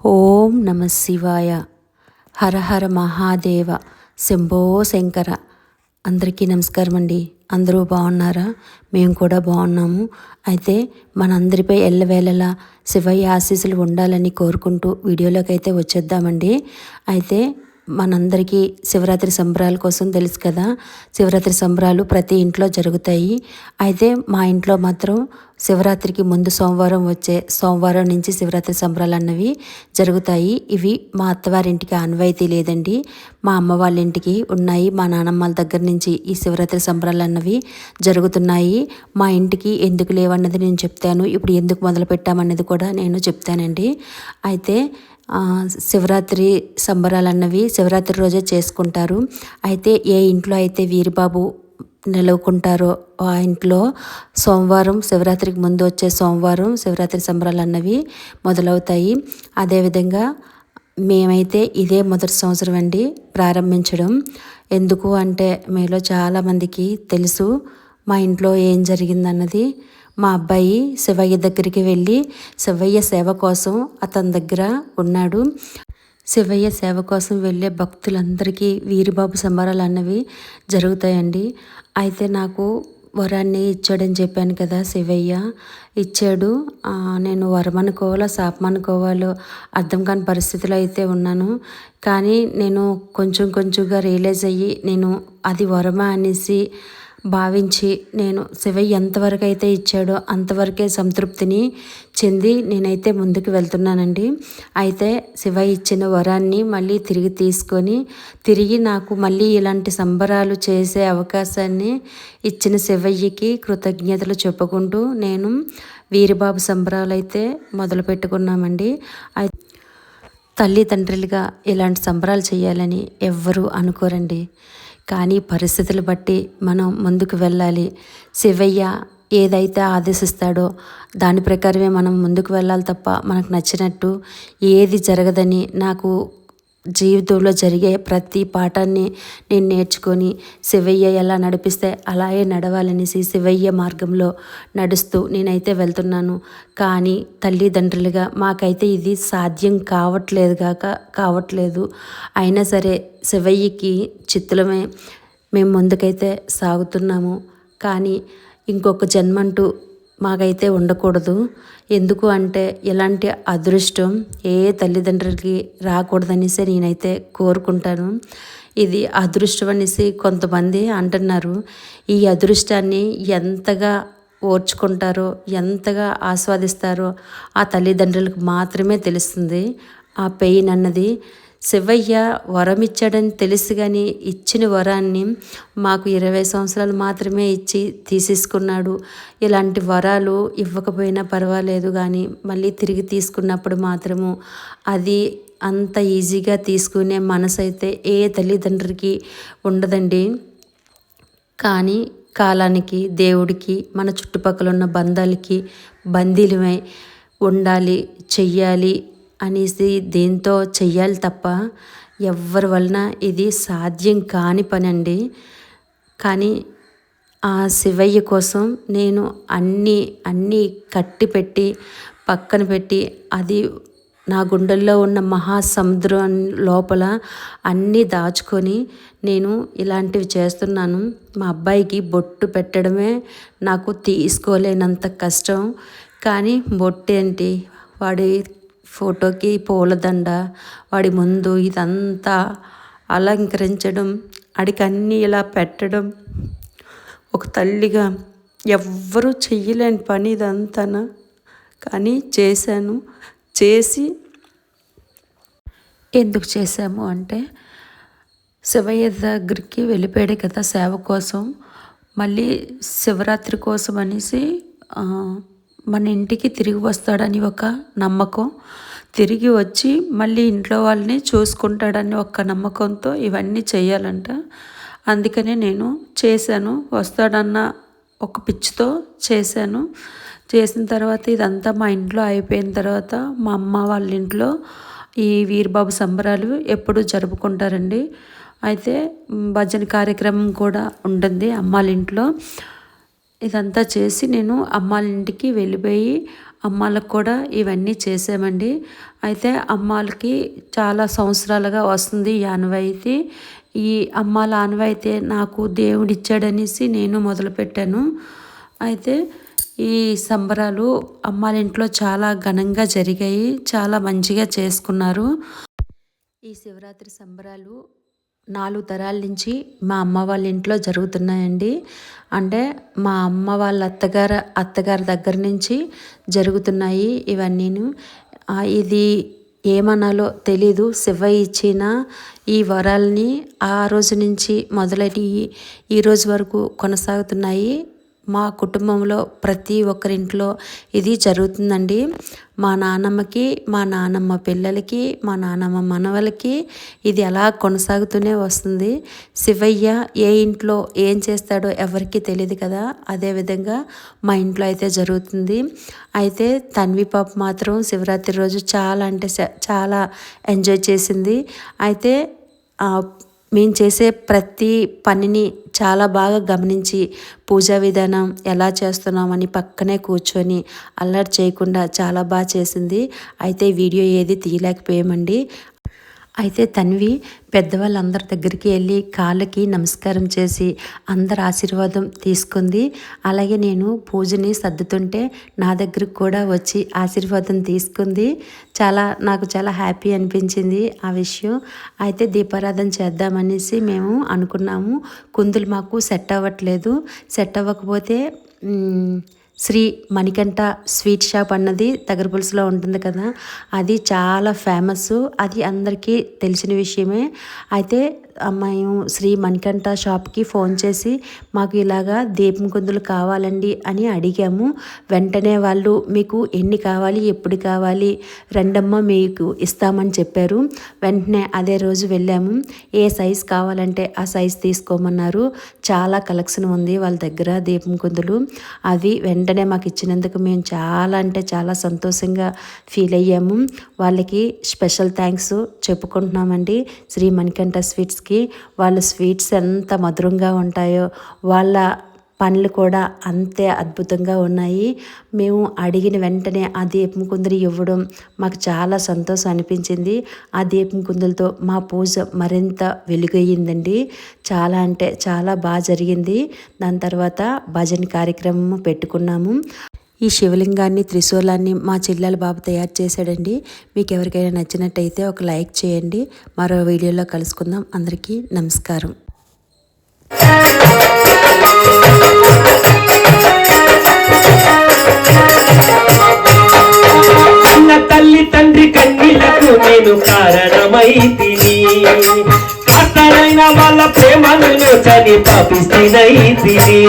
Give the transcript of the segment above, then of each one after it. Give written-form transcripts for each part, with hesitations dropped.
ఓం నమ శివాయ. హర హర మహాదేవ. శంభో శంకర. అందరికీ నమస్కారం అండి. అందరూ బాగున్నారా? మేము కూడా బాగున్నాము. అయితే మనందరిపై ఎల్లవేళలా శివయ్య ఆశీస్సులు ఉండాలని కోరుకుంటూ వీడియోలోకి అయితే వచ్చేద్దామండి. అయితే మనందరికీ శివరాత్రి సంబరాల కోసం తెలుసు కదా, శివరాత్రి సంబరాలు ప్రతి ఇంట్లో జరుగుతాయి. అయితే మా ఇంట్లో మాత్రం శివరాత్రికి ముందు సోమవారం వచ్చే సోమవారం నుంచి శివరాత్రి సంబరాలు అన్నవి జరుగుతాయి. ఇవి మా అత్తవారింటికి ఆనవాయితీ లేదండి, మా అమ్మ వాళ్ళ ఇంటికి ఉన్నాయి. మా నానమ్మల దగ్గర నుంచి ఈ శివరాత్రి సంబరాలు అన్నవి జరుగుతున్నాయి. మా ఇంటికి ఎందుకు లేవన్నది నేను చెప్తాను. ఇప్పుడు ఎందుకు మొదలు పెట్టామన్నది కూడా నేను చెప్తానండి. అయితే శివరాత్రి సంబరాలు అన్నవి శివరాత్రి రోజే చేసుకుంటారు. అయితే ఏ ఇంట్లో అయితే వీరిబాబు నిలవుకుంటారో ఆ ఇంట్లో సోమవారం, శివరాత్రికి ముందు వచ్చే సోమవారం శివరాత్రి సంబరాలు అన్నవి మొదలవుతాయి. అదేవిధంగా మేమైతే ఇదే మొదటి సంవత్సరం అండి ప్రారంభించడం. ఎందుకు అంటే మీలో చాలామందికి తెలుసు మా ఇంట్లో ఏం జరిగిందన్నది. మా అబ్బాయి శివయ్య దగ్గరికి వెళ్ళి శివయ్య సేవ కోసం అతని దగ్గర ఉన్నాడు. శివయ్య సేవ కోసం వెళ్ళే భక్తులందరికీ వీరిబాబు సంబరాలు అన్నవి జరుగుతాయండి. అయితే నాకు వరాన్ని ఇచ్చాడని చెప్పాను కదా, శివయ్య ఇచ్చాడు. నేను వరం అనుకోవాలో శాపం అనుకోవాలో అర్థం కాని పరిస్థితిలో అయితే ఉన్నాను. కానీ నేను కొంచెంగా రియలైజ్ అయ్యి నేను అది వరమా అనేసి భావించి నేను శివయ్య ఎంతవరకు అయితే ఇచ్చాడో అంతవరకే సంతృప్తిని చెంది నేనైతే ముందుకు వెళ్తున్నానండి. అయితే శివయ్య ఇచ్చిన వరాన్ని మళ్ళీ తిరిగి తీసుకొని తిరిగి నాకు మళ్ళీ ఇలాంటి సంబరాలు చేసే అవకాశాన్ని ఇచ్చిన శివయ్యకి కృతజ్ఞతలు చెప్పుకుంటూ నేను వీరిబాబు సంబరాలు అయితే మొదలు పెట్టుకున్నామండి. తల్లిదండ్రులుగా ఇలాంటి సంబరాలు చేయాలని ఎవ్వరూ అనుకోరండి, కానీ పరిస్థితులు బట్టి మనం ముందుకు వెళ్ళాలి. శివయ్య ఏదైతే ఆదేశిస్తాడో దాని ప్రకారమే మనం ముందుకు వెళ్ళాలి తప్ప మనకు నచ్చినట్టు ఏది జరగదని నాకు జీవితంలో జరిగే ప్రతి పాఠాన్ని నేను నేర్చుకొని శివయ్య ఎలా నడిపిస్తే అలాగే నడవాలనేసి శివయ్య మార్గంలో నడుస్తూ నేనైతే వెళ్తున్నాను. కానీ తల్లిదండ్రులుగా మాకైతే ఇది సాధ్యం కావట్లేదు. అయినా సరే శివయ్యకి చిత్తులమే మేము ముందుకైతే సాగుతున్నాము. కానీ ఇంకొక జన్మంటూ మాకైతే ఉండకూడదు. ఎందుకు అంటే ఇలాంటి అదృష్టం ఏ తల్లిదండ్రులకి రాకూడదనేసి నేనైతే కోరుకుంటాను. ఇది అదృష్టం అనేసి కొంతమంది అంటున్నారు. ఈ అదృష్టాన్ని ఎంతగా ఓర్చుకుంటారో ఎంతగా ఆస్వాదిస్తారో ఆ తల్లిదండ్రులకు మాత్రమే తెలుస్తుంది ఆ పెయిన్ అన్నది. శివయ్య వరం ఇచ్చాడని తెలుసు, కానీ ఇచ్చిన వరాన్ని మాకు 20 సంవత్సరాలు మాత్రమే ఇచ్చి తీసేసుకున్నాడు. ఇలాంటి వరాలు ఇవ్వకపోయినా పర్వాలేదు, కానీ మళ్ళీ తిరిగి తీసుకున్నప్పుడు మాత్రము అది అంత ఈజీగా తీసుకునే మనసు అయితే ఏ తల్లిదండ్రులకి ఉండదండి. కానీ కాలానికి, దేవుడికి, మన చుట్టుపక్కల ఉన్న బంధాలకి బందీలమై ఉండాలి, చెయ్యాలి అనేసి దీంతో చెయ్యాలి తప్ప ఎవరి వలన ఇది సాధ్యం కాని పని అండి. కానీ ఆ శివయ్య కోసం నేను అన్నీ కట్టిపెట్టి పక్కన పెట్టి అది నా గుండెల్లో ఉన్న మహాసముద్రం లోపల అన్నీ దాచుకొని నేను ఇలాంటివి చేస్తున్నాను. మా అబ్బాయికి బొట్టు పెట్టడమే నాకు తీసుకోలేనంత కష్టం. కానీ బొట్టు ఏంటి, వాడి ఫోటోకి పూలదండ, వాడి ముందు ఇదంతా అలంకరించడం, వాడికి అన్నీ ఇలా పెట్టడం ఒక తల్లిగా ఎవ్వరూ చెయ్యలేని పని ఇదంతా. కానీ చేశాను. చేసి ఎందుకు చేశాము అంటే శివయ్య దగ్గరికి వెళ్ళిపోయాడు కదా సేవ కోసం, మళ్ళీ శివరాత్రి కోసం అనేసి మన ఇంటికి తిరిగి వస్తాడని ఒక నమ్మకం, తిరిగి వచ్చి మళ్ళీ ఇంట్లో వాళ్ళని చూసుకుంటాడని ఒక నమ్మకంతో ఇవన్నీ చేయాలంట. అందుకనే నేను చేశాను. వస్తాడన్న ఒక పిచ్చితో చేశాను. చేసిన తర్వాత ఇదంతా మా ఇంట్లో అయిపోయిన తర్వాత మా అమ్మ వాళ్ళ ఇంట్లో ఈ వీరబాబు సంబరాలు ఎప్పుడూ జరుపుకుంటారండి. అయితే భజన కార్యక్రమం కూడా ఉంటుంది అమ్మాళ్ళ ఇంట్లో. ఇదంతా చేసి నేను అమ్మాళ్ళ ఇంటికి వెళ్ళిపోయి అమ్మాలకు కూడా ఇవన్నీ చేసామండి. అయితే అమ్మాలకి చాలా సంవత్సరాలుగా వస్తుంది ఈ ఆనవాయితీ. ఈ అమ్మాల ఆనవాయితీ నాకు దేవుడిచ్చాడనేసి నేను మొదలుపెట్టాను. అయితే ఈ సంబరాలు అమ్మాల ఇంట్లో చాలా ఘనంగా జరిగాయి, చాలా మంచిగా చేసుకున్నారు. ఈ శివరాత్రి సంబరాలు 4 తరాల నుంచి మా అమ్మ వాళ్ళ ఇంట్లో జరుగుతున్నాయండి. అంటే మా అమ్మ వాళ్ళ అత్తగారి దగ్గర నుంచి జరుగుతున్నాయి ఇవన్నీను. ఇది ఏమనాలో తెలీదు. శివయ్య ఇచ్చిన ఈ వరాల్ని ఆ రోజు నుంచి మొదలైన ఈ రోజు వరకు కొనసాగుతున్నాయి. మా కుటుంబంలో ప్రతి ఒక్కరింట్లో ఇది జరుగుతుందండి. మా నాన్నమ్మకి, మా నాన్నమ్మ పిల్లలకి, మా నాన్నమ్మ మనవలకి ఇది అలా కొనసాగుతూనే వస్తుంది. శివయ్య ఏ ఇంట్లో ఏం చేస్తాడో ఎవరికి తెలియదు కదా, అదేవిధంగా మా ఇంట్లో అయితే జరుగుతుంది. అయితే తన్వి పాప మాత్రం శివరాత్రి రోజు చాలా అంటే చాలా ఎంజాయ్ చేసింది. అయితే మేము చేసే ప్రతి పనిని చాలా బాగా గమనించి పూజా విధానం ఎలా చేస్తున్నామని పక్కనే కూర్చొని అల్లరి చేయకుండా చాలా బాగా చేసింది. అయితే వీడియో ఏది తీయలేకపోయామండి. అయితే తన్వి పెద్దవాళ్ళందరి దగ్గరికి వెళ్ళి కాళ్ళకి నమస్కారం చేసి అందరి ఆశీర్వాదం తీసుకుంది. అలాగే నేను పూజని సర్దుతుంటే నా దగ్గరకు కూడా వచ్చి ఆశీర్వాదం తీసుకుంది. నాకు చాలా హ్యాపీ అనిపించింది ఆ విషయం. అయితే దీపారాధన చేద్దామనేసి మేము అనుకున్నాము. కుందులు మాకు సెట్ అవ్వకపోతే శ్రీ మణికంఠ స్వీట్ షాప్ అన్నది తగరపులుసులో ఉంటుంది కదా, అది చాలా ఫేమస్. అది అందరికీ తెలిసిన విషయమే. అయితే మేము శ్రీ మణికంఠ షాప్కి ఫోన్ చేసి మాకు ఇలాగా దీపం కుందులు కావాలండి అని అడిగాము. వెంటనే వాళ్ళు మీకు ఎన్ని కావాలి, ఎప్పుడు కావాలి, రెండమ్మ మీకు ఇస్తామని చెప్పారు. వెంటనే అదే రోజు వెళ్ళాము. ఏ సైజు కావాలంటే ఆ సైజు తీసుకోమన్నారు. చాలా కలెక్షన్ ఉంది వాళ్ళ దగ్గర దీపం కుందులు. అవి వెంటనే మాకు ఇచ్చినందుకు మేము చాలా అంటే చాలా సంతోషంగా ఫీల్ అయ్యాము. వాళ్ళకి స్పెషల్ థ్యాంక్స్ చెప్పుకుంటున్నామండి శ్రీ మణికంఠ స్వీట్స్కి. వాళ్ళ స్వీట్స్ ఎంత మధురంగా ఉంటాయో వాళ్ళ పనులు కూడా అంతే అద్భుతంగా ఉన్నాయి. మేము అడిగిన వెంటనే ఆ దీపం కుందులు ఇవ్వడం మాకు చాలా సంతోషం అనిపించింది. ఆ దీపం కుందులతో మా పూజ మరింత వెలుగయ్యిందండి. చాలా అంటే చాలా బాగా జరిగింది. దాని తర్వాత భజన కార్యక్రమం పెట్టుకున్నాము. ఈ శివలింగాన్ని, త్రిశూలాన్ని మా చెల్లెల బాబు తయారు చేశాడండి. మీకు ఎవరికైనా నచ్చినట్టయితే ఒక లైక్ చేయండి. మరో వీడియోలో కలుసుకుందాం. అందరికీ నమస్కారం. తల్లి తండ్రి కన్నీళ్లకు నేను కారణమైతిని, కాస్తరైన వాళ్ళ ప్రేమను చని పాపిస్తున్నైతిని.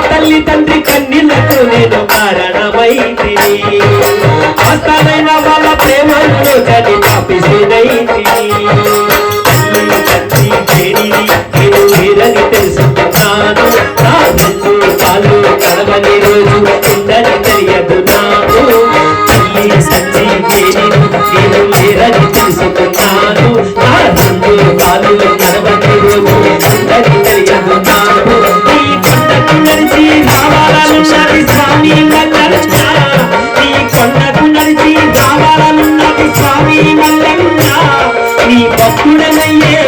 తల్లి తండ్రి కన్నీళ్లకు నేను కారణమైతిని, ఆస్థానైన వాళ్ళ ప్రేమను చని పాపిస్తున్నైతిని. తల్లి తండ్రి చేరిని నేను లేరని తెలుసుకున్నాను. నా రెండు కాళ్ళు కడవని రోజు ఉందని తెలియదు నాకు. తల్లి తండ్రి చేరిని నేను లేరని తెలుసుకున్నాను. నా రెండు కాళ్ళు కడవని రోజు ఉందని తెలియదు నాకు. నడిచి రావాలన్నది స్వామి మల్లన్న, నీ కొండకు నడిచి రావాలన్నది స్వామి మల్లన్న, నీ భక్తుడనయ్యే